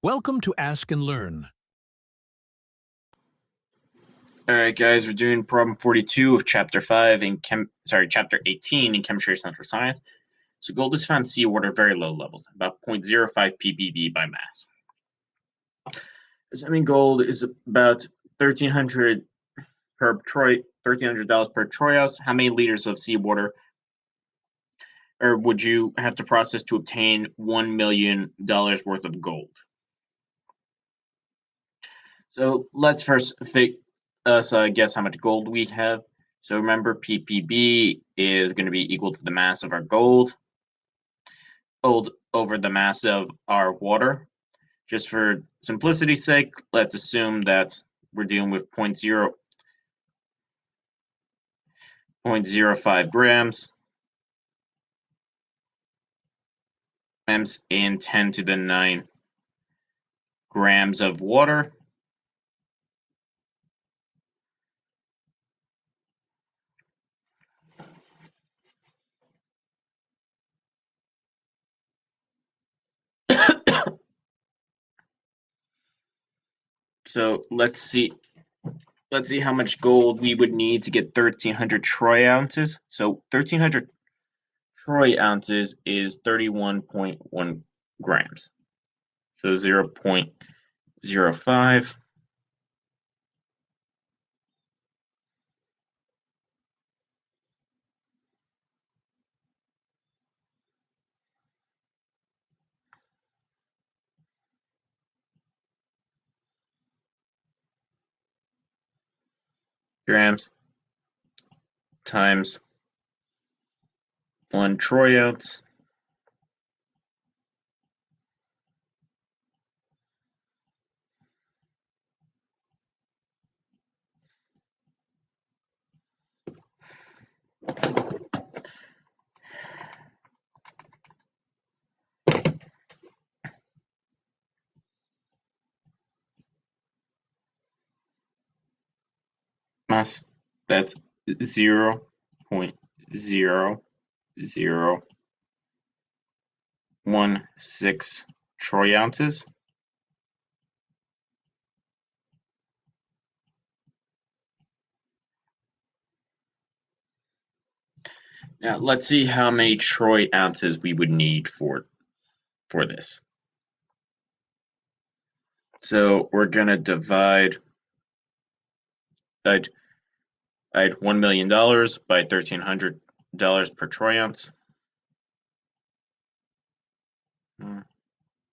Welcome to Ask and Learn. All right, guys, we're doing problem 42 of chapter 5 in chapter 18 in Chemistry or Central Science. So gold is found in seawater at very low levels, about 0.05 ppb by mass. Assuming gold is about $1,300 per troy ounce, how many liters of seawater would you have to process to obtain $1 million worth of gold? So let's first guess how much gold we have. So remember, ppb is going to be equal to the mass of our gold over the mass of our water. Just for simplicity's sake, let's assume that we're dealing with 0.05 grams in 10 to the 9 grams of water. So let's see how much gold we would need to get 1,300 troy ounces. So 1,300 troy ounces is 31.1 grams. So 0.05 grams times 1 troy ounce mass. That's 0.0016 troy ounces. Now let's see how many troy ounces we would need for this. So we're gonna divide $1 million by $1,300 per troy ounce.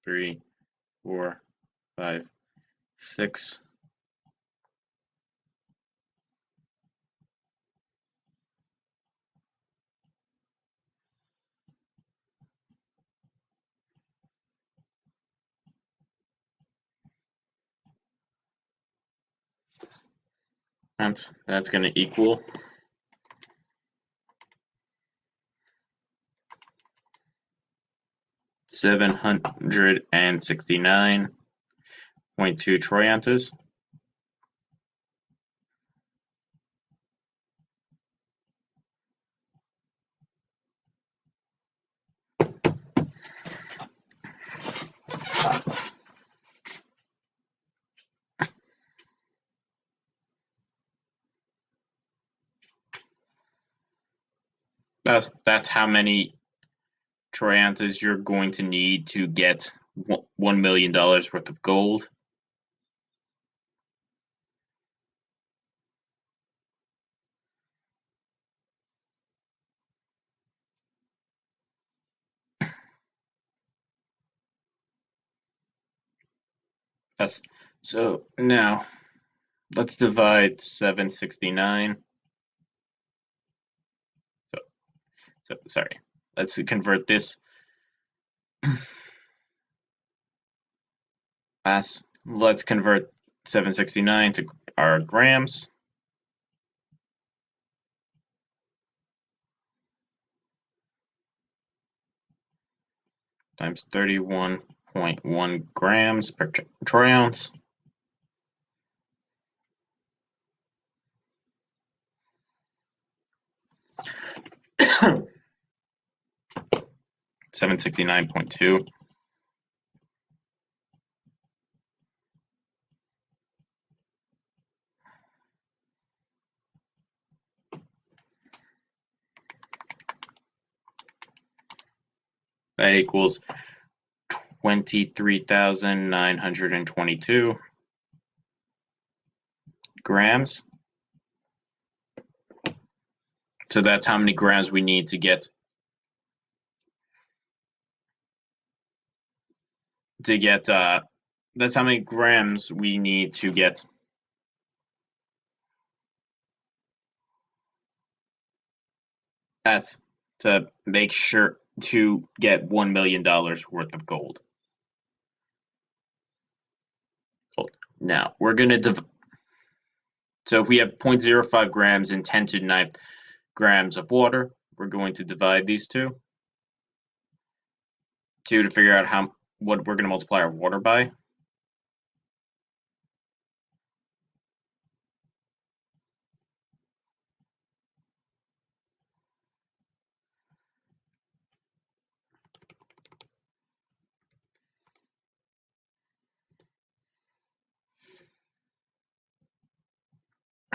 3, 4, 5, 6. That's going to equal 769.2 troy ounces. That's how many troy ounces you're going to need to get $1 million worth of gold. Yes. So now let's divide 769. So sorry. Let's convert this. Let's convert 769 to our grams. Times 31.1 grams per troy ounce. $769.2. A equals 23,922 grams. So that's how many grams we need to get that's how many grams we need to get as to make sure to get $1 million worth of gold. Now we're going to so if we have 0.05 grams and 10 to the 9th grams of water, we're going to divide these two to figure out what we're going to multiply our water by.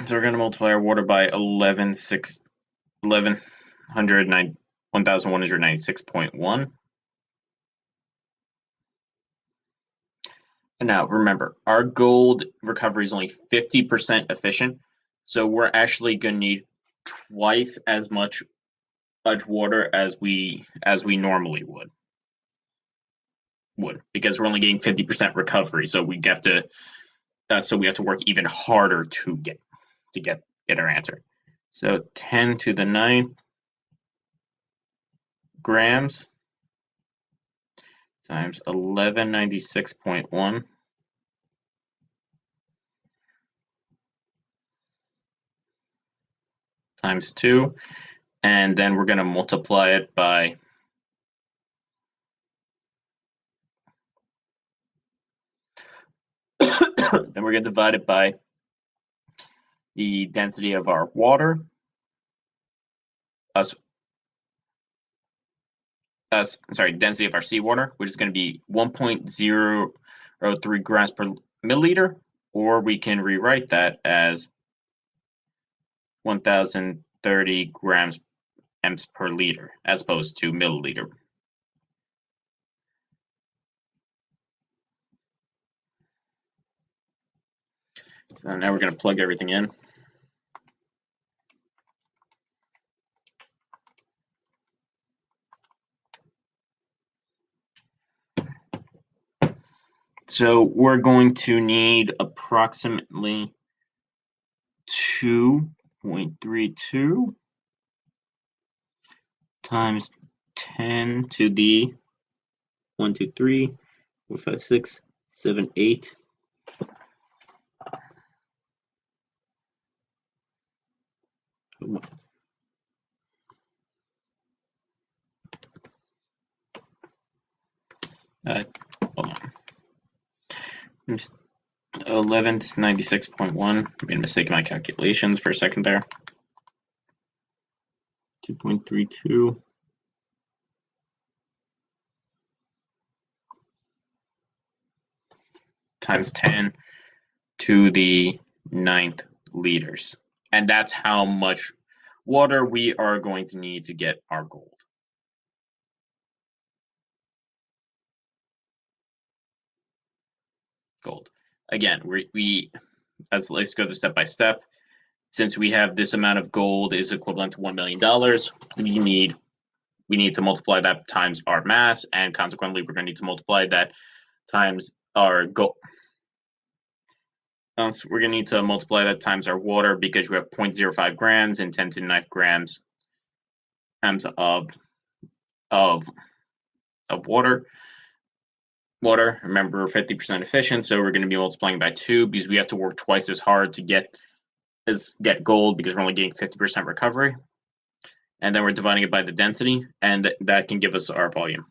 So we're going to multiply our water by 1196.1. And now remember, our gold recovery is only 50% efficient, so we're actually going to need twice as much water as we normally would because we're only getting 50% recovery. So we have to work even harder to get our answer. So 10 to the 9th grams times 1196.1 times 2, and then we're going to multiply it by then we're going to divide it by the density of our water, density of our seawater, which is going to be 1.003 grams per milliliter, or we can rewrite that as 1,030 grams per liter, as opposed to milliliter. So now we're going to plug everything in. So we're going to need approximately 2.32 times 10 to the 1, 2, 3, 4, 5, 6, 7, 8. Hold on. 1196.1. I made a mistake in my calculations for a second there. 2.32 times 10 to the 9th liters. And that's how much water we are going to need to get our gold. Again, let's go step by step. Since we have this amount of gold is equivalent to $1 million, we need to multiply that times our mass, and consequently, we're going to need to multiply that times our gold. So we're going to need to multiply that times our water because we have 0.05 grams and 10 to the 9th grams of water. Remember, we're 50% efficient, so we're going to be multiplying by 2 because we have to work twice as hard to get gold because we're only getting 50% recovery. And then we're dividing it by the density, and that can give us our volume.